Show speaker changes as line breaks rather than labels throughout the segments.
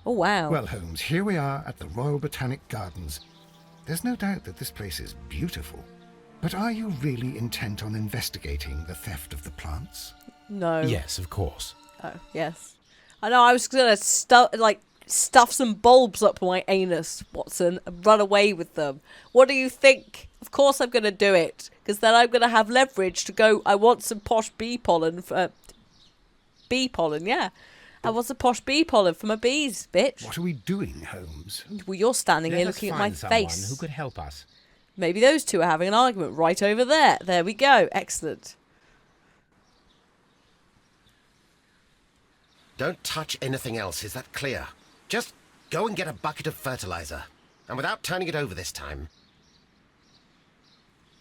Oh, wow.
Well, Holmes, here we are at the Royal Botanic Gardens. There's no doubt that this place is beautiful. But are you really intent on investigating the theft of the plants?
No.
Yes, of course.
Oh, yes. I know, I was going to stuff some bulbs up my anus, Watson, and run away with them. What do you think? Of course I'm going to do it, because then I'm going to have leverage to go, I want some posh bee pollen. Bee pollen, yeah. I want some posh bee pollen for my bees, bitch.
What are we doing, Holmes?
Well, you're standing here
Let us
looking at my
find someone
face.
who could help us.
Maybe those two are having an argument right over there. There we go. Excellent.
Don't touch anything else, is that clear? Just go and get a bucket of fertilizer. And without turning it over this time.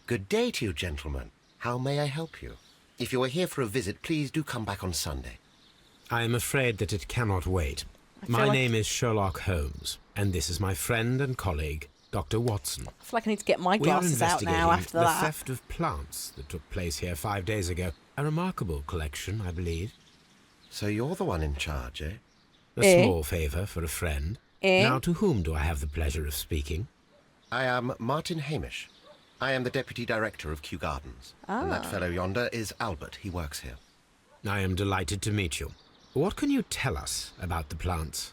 Good day to you, gentlemen. How may I help you? If you are here for a visit, please do come back on Sunday.
I am afraid that it cannot wait. My name is Sherlock Holmes, and this is my friend and colleague, Dr. Watson.
I feel like I need to get my
We are
glasses out
investigating
now after
the
that.
theft of plants that took place here 5 days ago. A remarkable collection, I believe.
So you're the one in charge, eh?
A small favour for a friend. Now, to whom do I have the pleasure of speaking?
I am Martin Hamish. I am the Deputy Director of Kew Gardens. And that fellow yonder is Albert. He works here.
I am delighted to meet you. What can you tell us about the plants?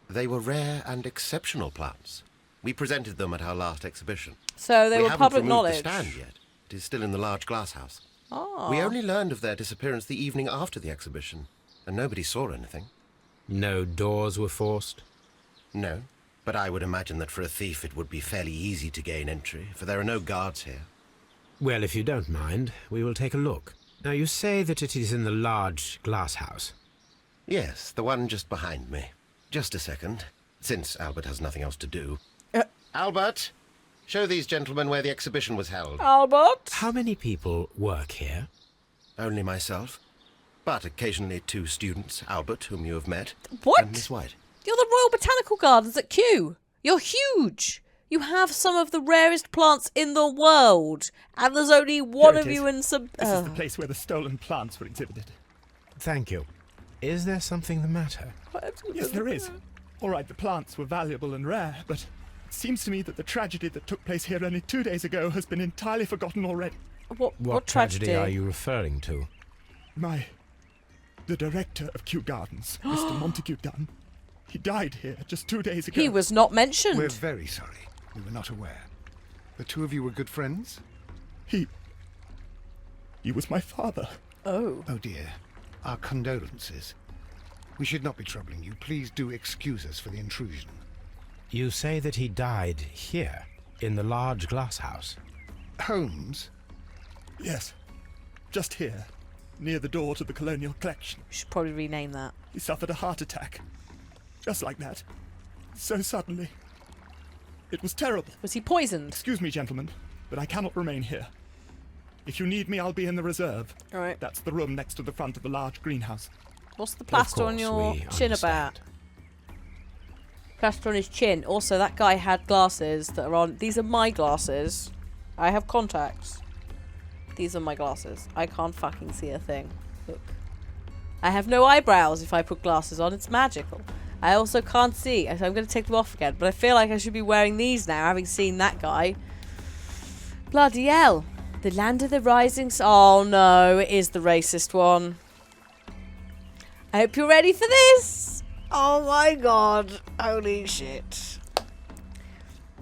They were rare and exceptional plants. We presented them at our last exhibition.
So they
we
were
haven't
public
removed
knowledge.
the stand yet. It is still in the large glass house.
Oh.
We only learned of their disappearance the evening after the exhibition, and nobody saw anything.
No doors were forced?
No, but I would imagine that for a thief it would be fairly easy to gain entry, for there are no guards here.
Well, if you don't mind, we will take a look. Now, you say that it is in the large glass house.
Yes, the one just behind me. Just a second, since Albert has nothing else to do. Albert, show these gentlemen where the exhibition was held.
Albert?
How many people work here?
Only myself, but occasionally 2 students, Albert, whom you have met,
What?
and Miss White.
You're the Royal Botanical Gardens at Kew. You're huge. You have some of the rarest plants in the world. And there's only one of you and some...
This is the place where the stolen plants were exhibited.
Thank you. Is there something the matter?
Yes, there is. All right, the plants were valuable and rare, but it seems to me that the tragedy that took place here only 2 days ago has been entirely forgotten already.
What tragedy
are you referring to?
The director of Kew Gardens, Mr. Montague Dunn, he died here just 2 days ago.
He was not mentioned.
We're very sorry. We were not aware. The two of you were good friends?
He was my father.
Oh.
Oh dear. Our condolences. We should not be troubling you. Please do excuse us for the intrusion.
You say that he died here, in the large glass house.
Holmes?
Yes, just here, near the door to the colonial collection.
We should probably rename that.
He suffered a heart attack. Just like that. So suddenly. It was terrible.
Was he poisoned?
Excuse me, gentlemen, but I cannot remain here. If you need me, I'll be in the reserve.
All right.
That's the room next to the front of the large greenhouse.
What's the plaster on your chin about? Plaster on his chin. Also, that guy had glasses that are on... These are my glasses. I have contacts. These are my glasses. I can't fucking see a thing. Look. I have no eyebrows if I put glasses on. It's magical. I also can't see, so I'm going to take them off again. But I feel like I should be wearing these now, having seen that guy. Bloody hell. The land of the rising... Oh, no. It is the racist one. I hope you're ready for this. Oh, my God. Holy shit.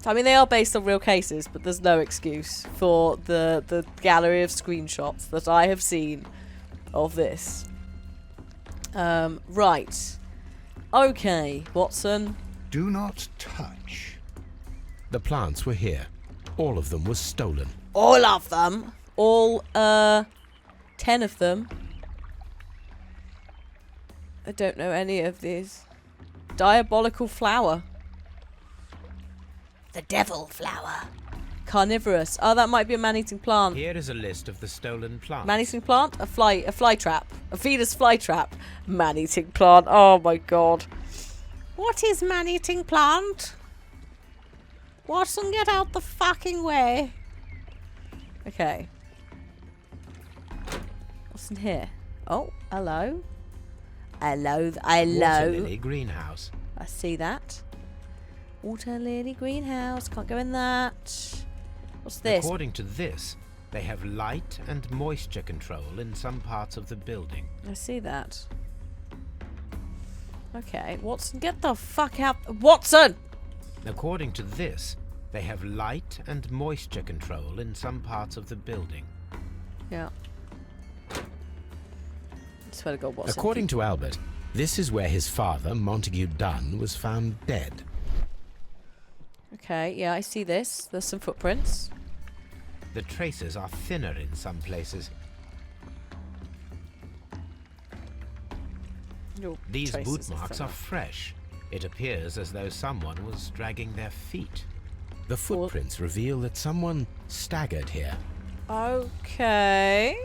I mean, they are based on real cases, but there's no excuse for the gallery of screenshots that I have seen of this. Right. Okay, Watson.
Do not touch.
The plants were here. All of them was stolen.
All of them? All, 10 of them? I don't know any of these. Diabolical flower. The devil flower. Carnivorous. Oh, that might be a man-eating plant.
Here is a list of the stolen plants.
Man-eating plant? A fly trap. A Venus fly trap. Man-eating plant. Oh my god. What is man-eating plant? Watson, get out the fucking way. Okay. What's in here? Oh, hello. Hello.
Water lily greenhouse.
I see that. Water lily greenhouse. Can't go in that. What's this?
According to this, they have light and moisture control in some parts of the building.
I see that. Okay, Watson, get the fuck out. Watson!
According to this, they have light and moisture control in some parts of the building.
Yeah. I swear to God, Watson.
According to Albert, this is where his father, Montague Dunn, was found dead.
Okay, yeah, I see this. There's some footprints.
The traces are thinner in some places.
Your
These
traces
boot marks
thinner.
are fresh. It appears as though someone was dragging their feet. The footprints reveal that someone staggered here.
Okay.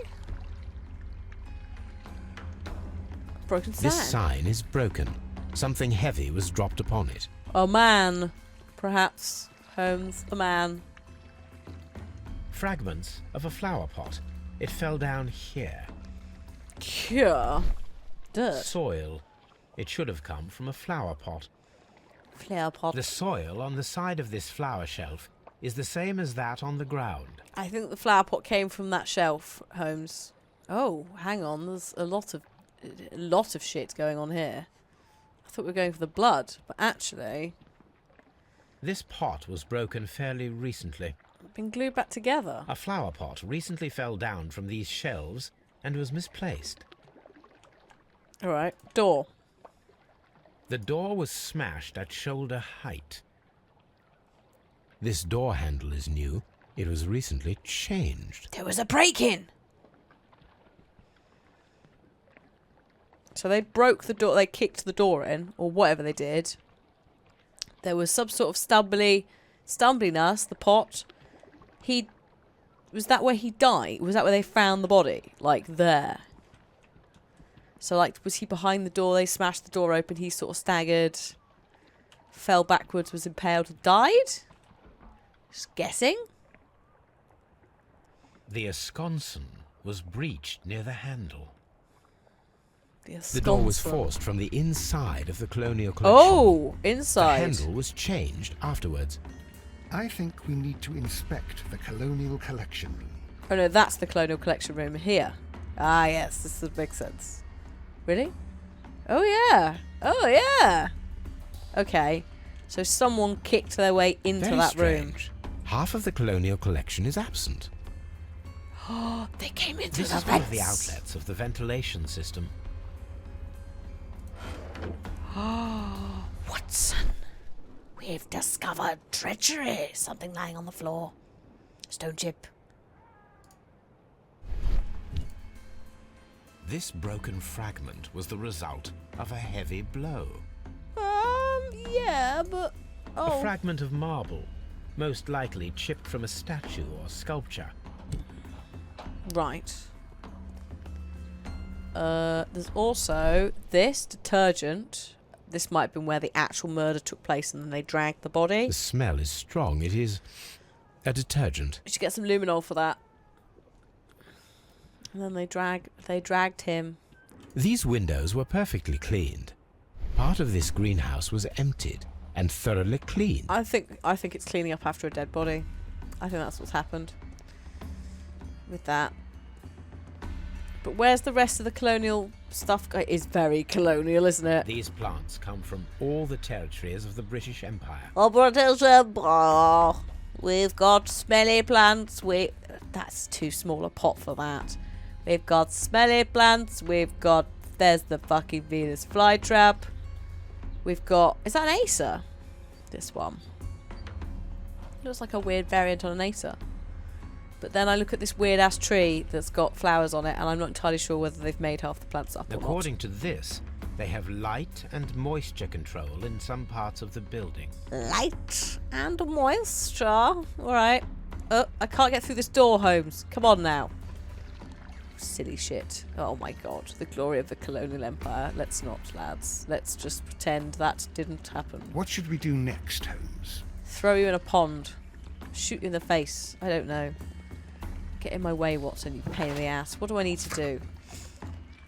Broken sand.
This sign is broken. Something heavy was dropped upon it.
A man. Perhaps Holmes, the man.
Fragments of a flower pot. It fell down here.
Cure. Dirt.
Soil. It should have come from a flower pot.
Flower pot.
The soil on the side of this flower shelf is the same as that on the ground.
I think the flower pot came from that shelf, Holmes. Oh, hang on. There's a lot of shit going on here. I thought we were going for the blood, but actually,
This pot was broken fairly recently.
been glued back together.
A flower pot recently fell down from these shelves and was misplaced.
All right. Door.
The door was smashed at shoulder height. This door handle is new. It was recently changed.
There was a break-in. So they broke the door. They kicked the door in, or whatever they did. There was some sort of stumbliness. The pot. Was that where he died? Was that where they found the body? Like there. So like, was he behind the door? They smashed the door open. He sort of staggered, fell backwards, was impaled, and died. Just guessing.
The esconsson was breached near the handle.
The
The door was
ensconce.
forced from the inside of the colonial collection.
Oh,
The
inside.
handle was changed afterwards.
I think we need to inspect the colonial collection room.
Oh no, that's the colonial collection room here. Ah yes, this would make sense. Really? Oh yeah. Oh yeah. Okay. So someone kicked their way into
Very
that
strange. Half of the colonial collection is absent.
room. They came into
This
the
is one of the
vents.
outlets of the ventilation system.
Watson, we've discovered treachery. Something lying on the floor. Stone chip.
This broken fragment was the result of a heavy blow.
Yeah, but
A fragment of marble, most likely chipped from a statue or sculpture.
right. There's also this detergent. This might have been where the actual murder took place, and then they dragged the body.
The smell is strong. It is a detergent.
We should get some luminol for that. And then they dragged him.
These windows were perfectly cleaned. Part of this greenhouse was emptied and thoroughly cleaned.
I think it's cleaning up after a dead body. I think that's what's happened with that. But where's the rest of the colonial stuff? It is very colonial, isn't it?
These plants come from all the territories of the British Empire.
Oh, British Empire. We've got smelly plants. That's too small a pot for that. We've got smelly plants. There's the fucking Venus flytrap. We've got, is that an Acer? This one. Looks like a weird variant on an Acer. But then I look at this weird ass tree that's got flowers on it, and I'm not entirely sure whether they've made half the plants up or not.
According to this, they have light and moisture control in some parts of the building.
Light and moisture. Alright. I can't get through this door, Holmes. Come on now. Silly shit. Oh my god. The glory of the colonial empire. Let's not, lads. Let's just pretend that didn't happen.
What should we do next, Holmes?
Throw you in a pond. Shoot you in the face. I don't know. Get in my way, Watson, you pain in the ass. What do I need to do?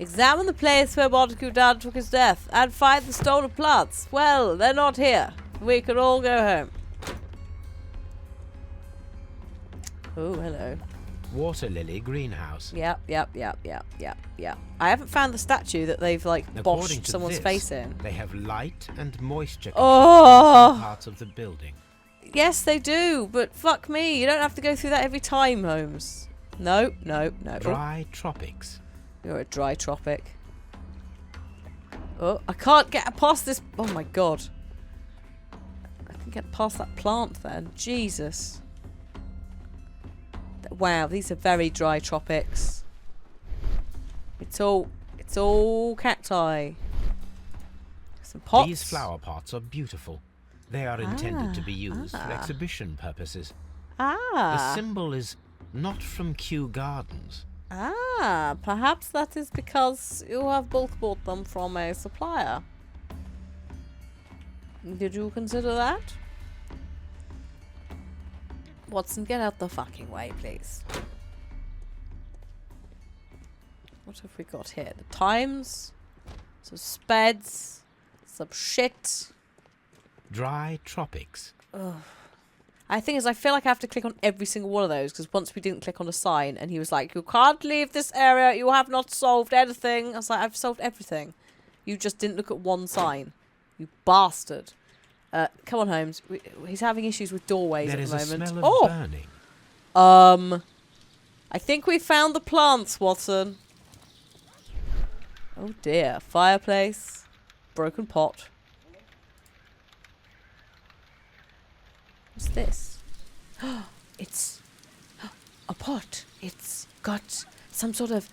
Examine the place where Montague Down took his death and find the stolen plants. Well, they're not here. We can all go home. Oh, hello.
Water lily greenhouse.
Yep. I haven't found the statue that they've, like,
According
boshed
to
someone's
this,
face in.
They have light and moisture
Oh!
in some parts of the building.
Yes, they do, but fuck me. You don't have to go through that every time, Holmes. No.
Dry tropics.
You're a dry tropic. Oh, I can't get past this. Oh my god. I can get past that plant then. Jesus. Wow, these are very dry tropics. It's all cacti. Some pots.
These flower pots are beautiful. They are intended to be used for exhibition purposes. The symbol is not from Kew Gardens.
Perhaps that is because you have both bought them from a supplier. Did you consider that? Watson, get out the fucking way, please. What have we got here? The Times, some speds, some shit.
Dry tropics.
Ugh. I think is I feel like I have to click on every single one of those because once we didn't click on a sign and he was like, you can't leave this area, you have not solved anything. I was like, I've solved everything. You just didn't look at one sign. You bastard. Come on, Holmes. He's having issues with doorways
There
at
is
the
a
moment.
smell of burning.
I think we found the plants, Watson. Oh dear. Fireplace. Broken pot. What's this? It's a pot. It's got some sort of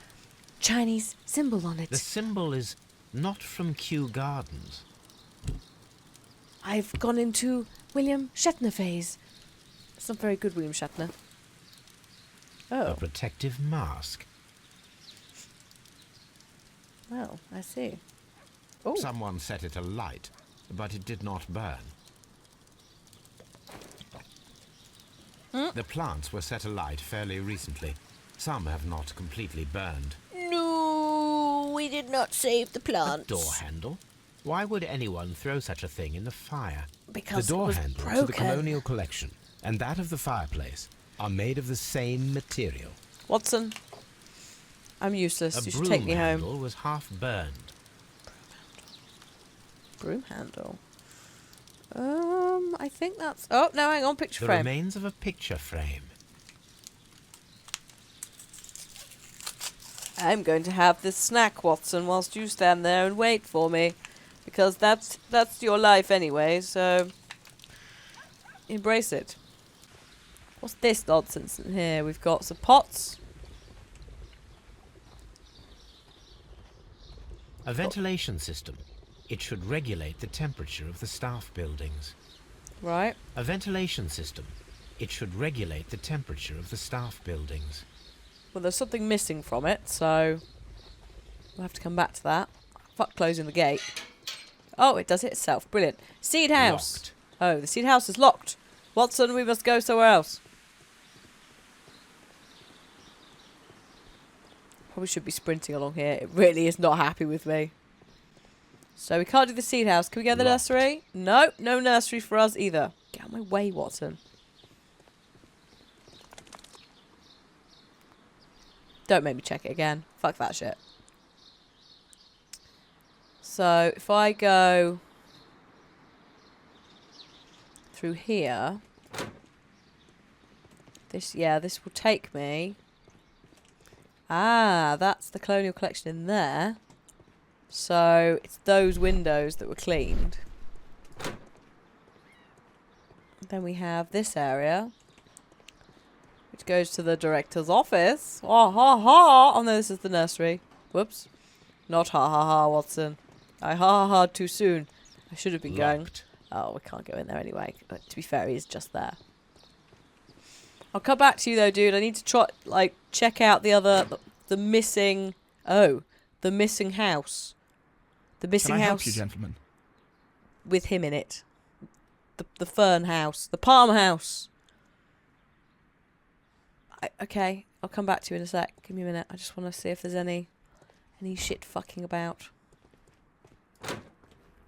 Chinese symbol on it.
The symbol is not from Kew Gardens.
I've gone into William Shatner phase. It's not very good, William Shatner.
A
Oh,
protective mask.
well, I see. Oh,
Someone set it alight, but it did not burn. The plants were set alight fairly recently. Some have not completely burned.
no, we did not save the
A
plants.
door handle? Why would anyone throw such a thing in the fire?
Because
the door
it was
handle
broken.
to the colonial collection and that of the fireplace are made of the same material.
Watson, I'm useless.
A
You should
broom
take me home.
handle was half burned.
Broom handle. I think that's... Oh, no, hang on. Picture
The
frame.
remains of a picture frame.
I'm going to have this snack, Watson, whilst you stand there and wait for me. Because that's your life anyway, so... embrace it. What's this nonsense in here? We've got some pots.
A ventilation system. It should regulate the temperature of the staff buildings.
Right.
A ventilation system. It should regulate the temperature of the staff buildings.
Well, there's something missing from it, so... we'll have to come back to that. Fuck closing the gate. Oh, it does it itself. Brilliant. Seed house.
Locked.
Oh, the seed house is locked. Watson, we must go somewhere else. Probably should be sprinting along here. It really is not happy with me. So we can't do the seed house. Can we go to the
Locked.
nursery? No, no nursery for us either. Get out of my way, Watson. Don't make me check it again. Fuck that shit. So if I go through here, this will take me. Ah, that's the colonial collection in there. So it's those windows that were cleaned. Then we have this area, which goes to the director's office. Oh, ha, ha. Oh, no, this is the nursery. Whoops. Not ha, ha, ha, Watson. I ha, ha, ha too soon. I should have been going.
Locked.
Oh, we can't go in there anyway. But to be fair, he's just there. I'll come back to you, though, dude. I need to try, check out the missing... Oh, the missing house. The missing
Can I
house
help you, gentlemen?
with him in it. The fern house. The palm house. Okay, I'll come back to you in a sec. Give me a minute. I just want to see if there's any Any shit fucking about.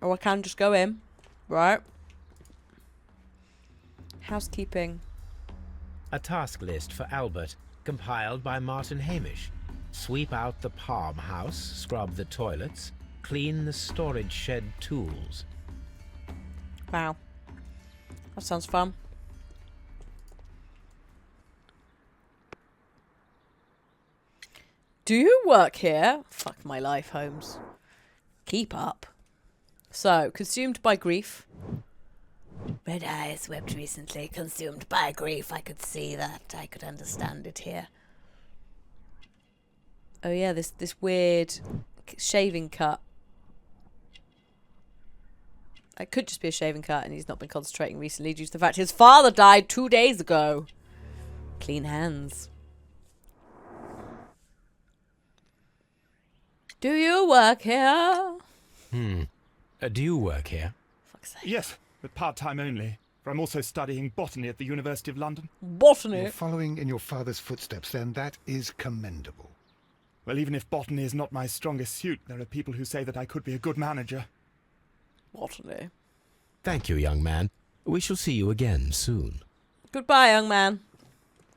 Or I can just go in. Right. Housekeeping.
A task list for Albert, compiled by Martin Hamish. Sweep out the palm house, scrub the toilets, clean the storage shed tools.
Wow. That sounds fun. Do you work here? Fuck my life, Holmes. Keep up. So, consumed by grief. Red eyes wept recently, consumed by grief. I could see that. I could understand it here. Oh yeah, this weird shaving cut. It could just be a shaving cut and he's not been concentrating recently due to the fact his father died 2 days ago. Clean hands. Do you work here?
Do you work here?
Fuck's sake.
Yes, but part-time only. For I'm also studying botany at the University of London.
Botany.
You're following in your father's footsteps, then. That is commendable.
Well, even if botany is not my strongest suit, there are people who say that I could be a good manager.
Botany.
Thank you, young man. We shall see you again soon.
Goodbye, young man.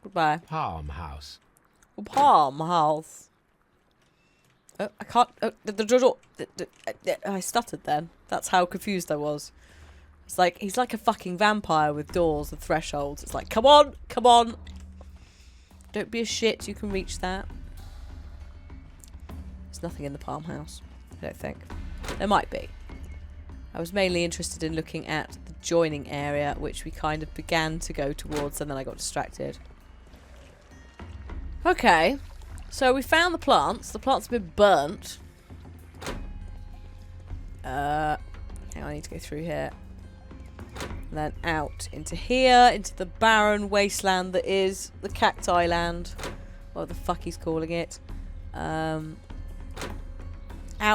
Goodbye.
Palm house.
Palm house. I can't. I stuttered then. That's how confused I was. It's like he's like a fucking vampire with doors and thresholds. It's like, come on, come on. Don't be a shit. You can reach that. There's nothing in the palm house. I don't think. There might be. I was mainly interested in looking at the joining area, which we kind of began to go towards, and then I got distracted. Okay. So we found the plants. The plants have been burnt. Hang on, I need to go through here. And then out into here, into the barren wasteland that is the Cacti Land. What the fuck he's calling it. Out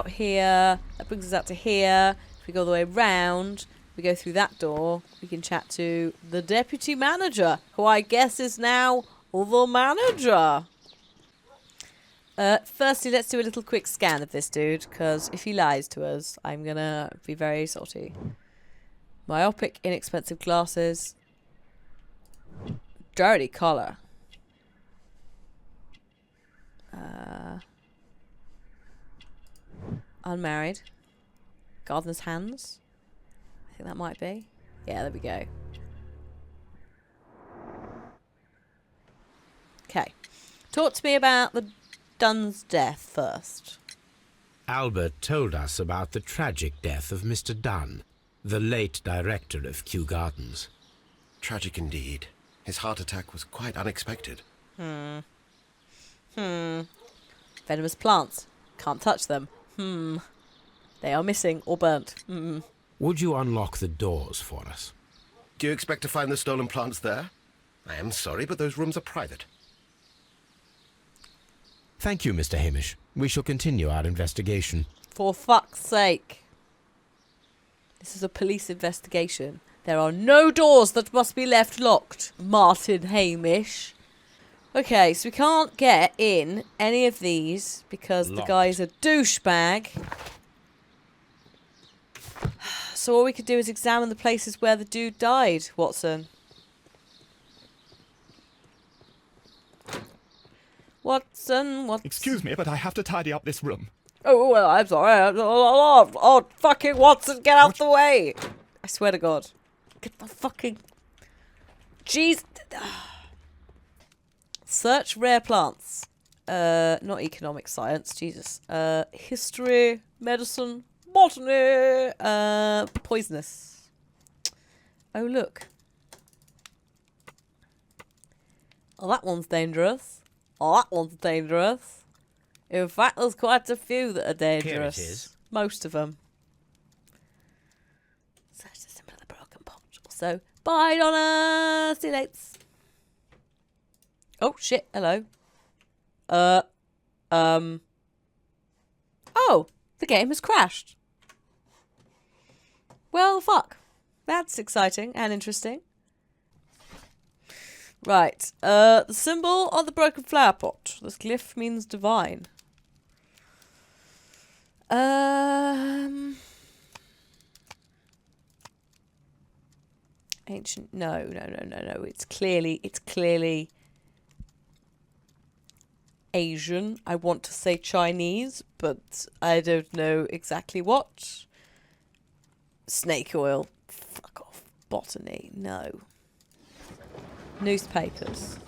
here. That brings us out to here. If we go all the way round, we go through that door, we can chat to the deputy manager, who I guess is now the manager. Firstly, let's do a little quick scan of this dude, because if he lies to us, I'm gonna be very salty. Myopic, inexpensive glasses. Dirty collar. Unmarried. Gardener's hands. I think that might be. Yeah, there we go. Okay. Talk to me about the Dunn's death first.
Albert told us about the tragic death of Mr. Dunn, the late director of Kew Gardens.
Tragic indeed. His heart attack was quite unexpected.
Venomous plants. Can't touch them. They are missing or burnt.
Would you unlock the doors for us?
Do you expect to find the stolen plants there? I am sorry, but those rooms are private.
Thank you, Mr. Hamish. We shall continue our investigation.
For fuck's sake. This is a police investigation. There are no doors that must be left locked, Martin Hamish. Okay, so we can't get in any of these because the guy's a douchebag. So all we could do is examine the places where the dude died, Watson. Watson.
Excuse me, but I have to tidy up this room.
Oh, well, I'm sorry. Oh, fucking Watson, get out the way. I swear to God. Get the fucking... Jeez. Search rare plants. Not economic science, Jesus. History, medicine, botany, poisonous. Oh, look. Oh, that one's dangerous. Oh, that one's dangerous. In fact, there's quite a few that are dangerous.
Here it is.
Most of them. Search the symbol of the broken pot. Also, bye, Donna. See you later. Oh, shit. Hello. Oh, the game has crashed. Well, fuck. That's exciting and interesting. Right. The symbol of the broken flower pot. This glyph means divine. Ancient. No. It's clearly Asian. I want to say Chinese, but I don't know exactly what. Snake oil. Fuck off. Botany. No. Newspapers.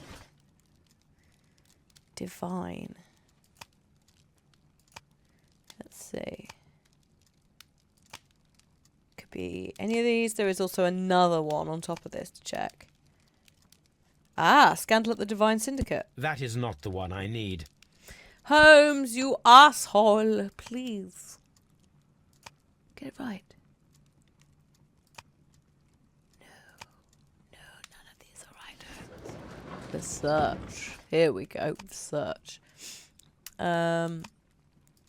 Divine. Let's see. Could be any of these. There is also another one on top of this to check. Ah, Scandal at the Divine Syndicate.
That is not the one I need.
Holmes, you asshole. Please. Get it right. No, none of these are right, Holmes. The search. Here we go. The search.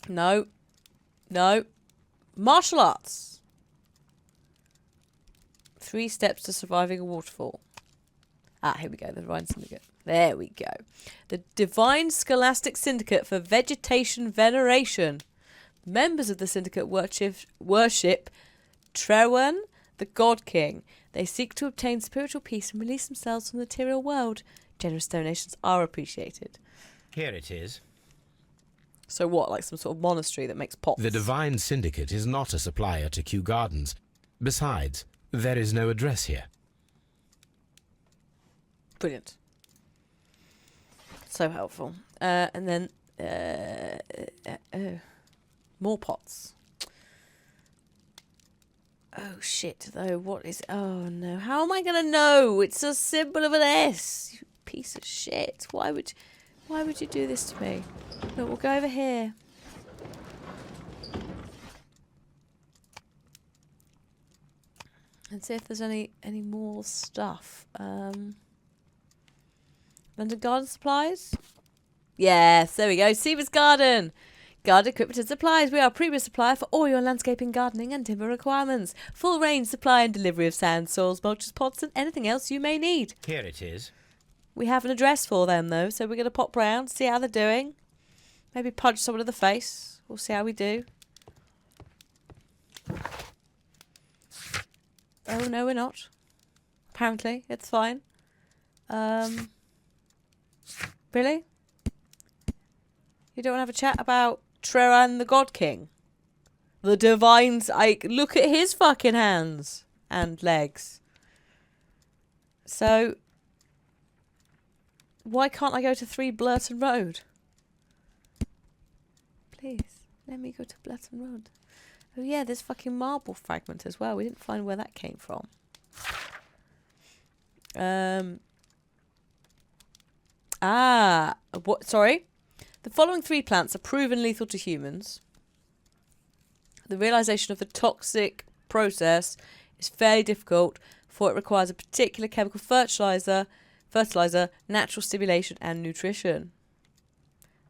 No. Martial arts. 3 steps to surviving a waterfall. Ah, here we go. The Divine Syndicate. There we go. The Divine Scholastic Syndicate for Vegetation Veneration. Members of the syndicate worship Trewen, the God King. They seek to obtain spiritual peace and release themselves from the material world. Generous donations are appreciated.
Here it is.
So what, like some sort of monastery that makes pots?
The Divine Syndicate is not a supplier to Kew Gardens. Besides, there is no address here.
Brilliant. So helpful. And then more pots. Oh shit, though. What is... Oh no. How am I going to know? It's a symbol of an S. You piece of shit. Why would you do this to me? Look, we'll go over here. And see if there's any more stuff. London Garden Supplies? Yes, there we go. Seaver's Garden. Garden equipment and supplies. We are a premium supplier for all your landscaping, gardening and timber requirements. Full range supply and delivery of sand, soils, mulches, pots and anything else you may need.
Here it is.
We have an address for them though, so we're going to pop round, see how they're doing. Maybe punch someone in the face. We'll see how we do. Oh, no, we're not. Apparently, it's fine. Really? You don't want to have a chat about Treran the God King? The Divine... look at his fucking hands and legs. So, why can't I go to 3 Blurton Road? Please, let me go to Blurton Road. Oh yeah, there's fucking marble fragment as well. We didn't find where that came from. What? Sorry. The following 3 plants are proven lethal to humans. The realization of the toxic process is fairly difficult, for it requires a particular chemical fertilizer, natural stimulation, and nutrition.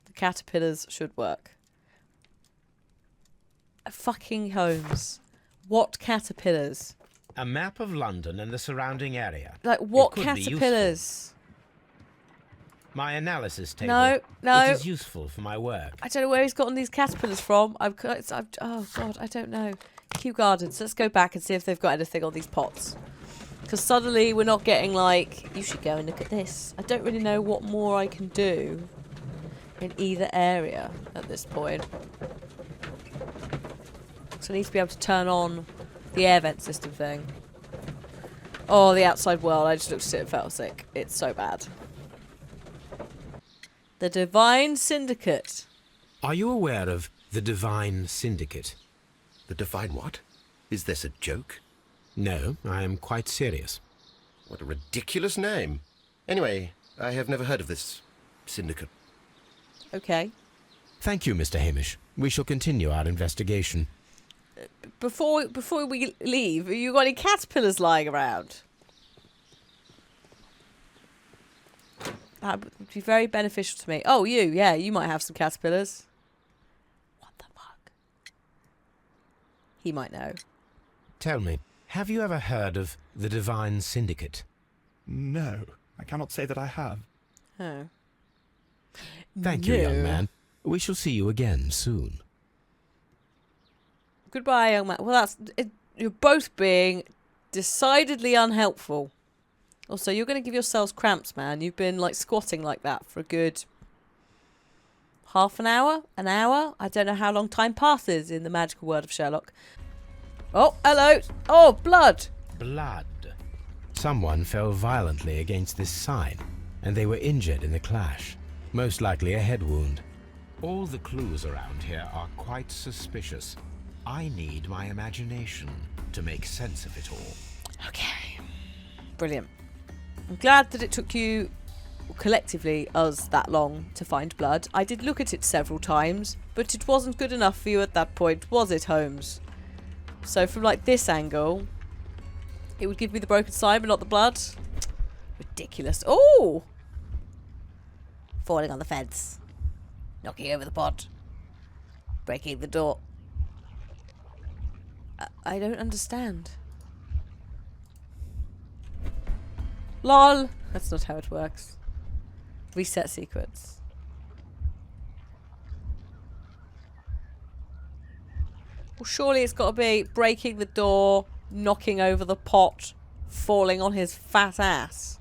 The caterpillars should work. Fucking Holmes. What caterpillars?
A map of London and the surrounding area.
Like, what
It could be
caterpillars?
My analysis table.
No.
It is useful for my work.
I don't know where he's gotten these caterpillars from. Oh, God, I don't know. Kew Gardens. Let's go back and see if they've got anything on these pots. Because suddenly we're not getting, like, you should go and look at this. I don't really know what more I can do in either area at this point. So I need to be able to turn on the air vent system thing. Oh, the outside world. I just looked at it and felt sick. It's so bad. The Divine Syndicate.
Are you aware of the Divine Syndicate?
The Divine what? Is this a joke?
No, I am quite serious.
What a ridiculous name. Anyway, I have never heard of this syndicate.
Okay.
Thank you, Mr. Hamish. We shall continue our investigation.
Before we leave, have you got any caterpillars lying around? That would be very beneficial to me. Oh, you might have some caterpillars. What the fuck? He might know.
Tell me, have you ever heard of the Divine Syndicate?
No, I cannot say that I have.
Oh.
Thank you, young man. We shall see you again soon.
Goodbye, young man. Well, you're both being decidedly unhelpful. Also, you're going to give yourselves cramps, man. You've been, like, squatting like that for a good half an hour? An hour? I don't know how long time passes in the magical world of Sherlock. Oh, hello. Oh, blood.
Blood. Someone fell violently against this sign, and they were injured in the clash. Most likely a head wound. All the clues around here are quite suspicious. I need my imagination to make sense of it all.
Okay. Brilliant. I'm glad that it took you, collectively, us, that long to find blood. I did look at it several times, but it wasn't good enough for you at that point, was it, Holmes? So from, like, this angle, it would give me the broken sign, but not the blood. Ridiculous. Oh! Falling on the fence. Knocking over the pot. Breaking the door. I don't understand. LOL! That's not how it works. Reset sequence. Well, surely it's got to be breaking the door, knocking over the pot, falling on his fat ass.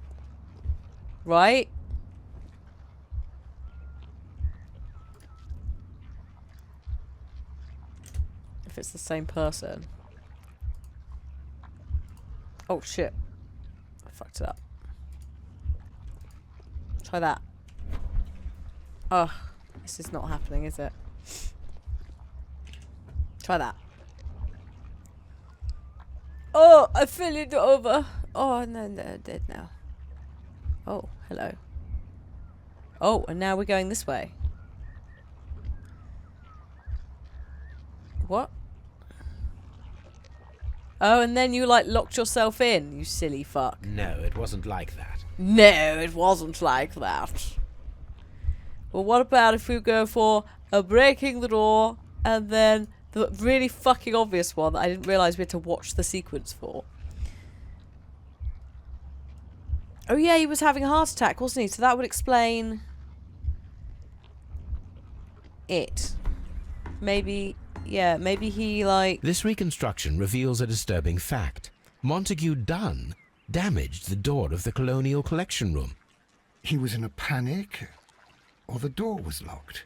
Right? If it's the same person. Oh, shit. I fucked it up. Try that. Oh, this is not happening, is it? Try that. Oh, I fell it over. Oh, no, I'm dead now. Oh, hello. Oh, and now we're going this way. What? Oh, and then you, like, locked yourself in, you silly fuck.
No, it wasn't like that.
No, it wasn't like that. Well, what about if we go for a breaking the door and then the really fucking obvious one that I didn't realise we had to watch the sequence for? Oh yeah, he was having a heart attack, wasn't he? So that would explain it. Maybe, yeah, maybe he, like...
This reconstruction reveals a disturbing fact. Montague Dunn damaged the door of the Colonial Collection Room.
He was in a panic, or the door was locked.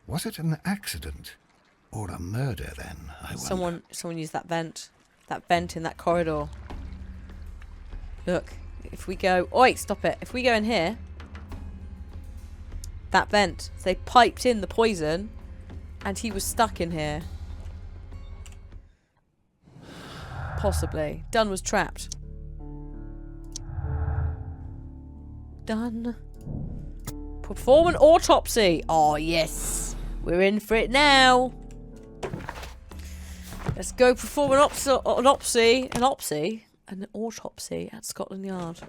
Was it an accident, or a murder then, I wonder?
Someone used that vent. That vent in that corridor. Look, if we go... Oi, stop it. If we go in here... That vent. So they piped in the poison, and he was stuck in here. Possibly. Dunn was trapped. Done. Perform an autopsy. Oh, yes. We're in for it now. Let's go perform an autopsy at Scotland Yard.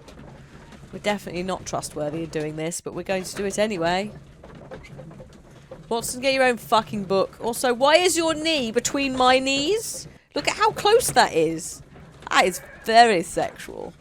We're definitely not trustworthy in doing this, but we're going to do it anyway. Watson, get your own fucking book. Also, why is your knee between my knees? Look at how close that is. That is very sexual.